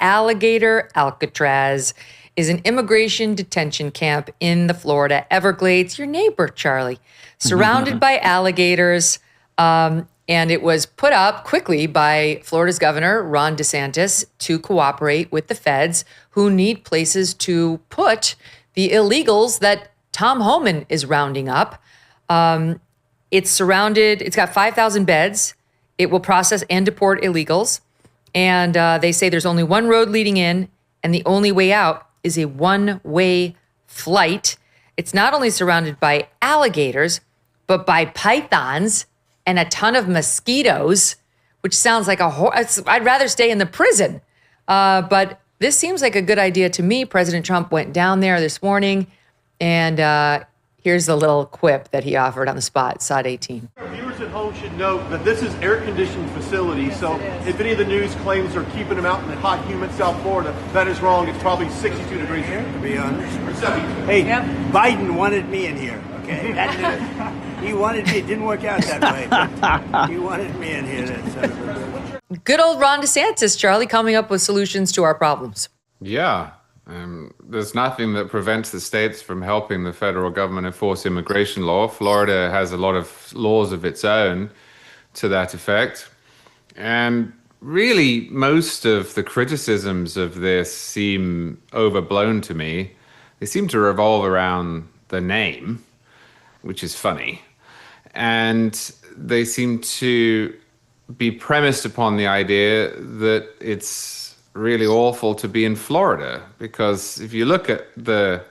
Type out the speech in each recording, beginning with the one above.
Alligator Alcatraz is an immigration detention camp in the Florida Everglades, your neighbor, Charlie, surrounded by alligators. And it was put up quickly by Florida's governor, Ron DeSantis, to cooperate with the feds who need places to put the illegals that Tom Homan is rounding up. It's got 5,000 beds. It will process and deport illegals. And they say there's only one road leading in, and the only way out is a one-way flight. It's not only surrounded by alligators, but by pythons and a ton of mosquitoes, which sounds like I'd rather stay in the prison. But this seems like a good idea to me. President Trump went down there this morning, and here's the little quip that he offered on the spot, Sod 18. Viewers at home should note that this is air-conditioned facility, so if any of the news claims they're keeping them out in the hot, humid South Florida, that is wrong. It's probably 62 degrees here, to be honest. Or 72. Hey, Biden wanted me in here, okay? He wanted me. It didn't work out that way. But he wanted me in here. Good old Ron DeSantis, Charlie, coming up with solutions to our problems. Yeah. There's nothing that prevents the states from helping the federal government enforce immigration law. Florida has a lot of laws of its own to that effect. And really, most of the criticisms of this seem overblown to me. They seem to revolve around the name, which is funny. And they seem to be premised upon the idea that it's really awful to be in Florida, because if you look at the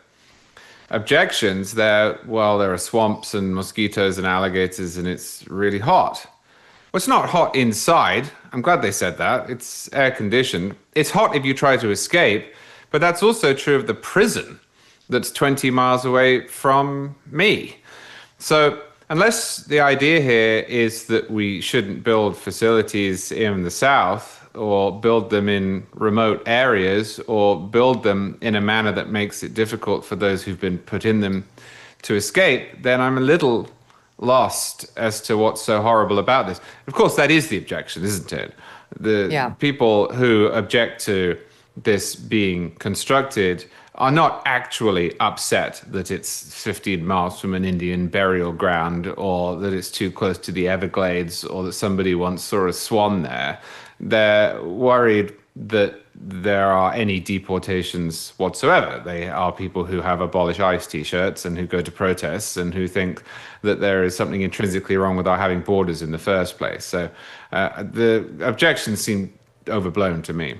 objections there, well, there are swamps and mosquitoes and alligators and it's really hot. Well, it's not hot inside. I'm glad they said that. It's air conditioned. It's hot if you try to escape, but that's also true of the prison that's 20 miles away from me. So unless the idea here is that we shouldn't build facilities in the South, or build them in remote areas, or build them in a manner that makes it difficult for those who've been put in them to escape, then I'm a little lost as to what's so horrible about this. Of course, that is the objection, isn't it? The people who object to this being constructed are not actually upset that it's 15 miles from an Indian burial ground, or that it's too close to the Everglades, or that somebody once saw a swan there. They're worried that there are any deportations whatsoever. They are people who have Abolish ICE t-shirts and who go to protests and who think that there is something intrinsically wrong with our having borders in the first place. So the objections seem overblown to me.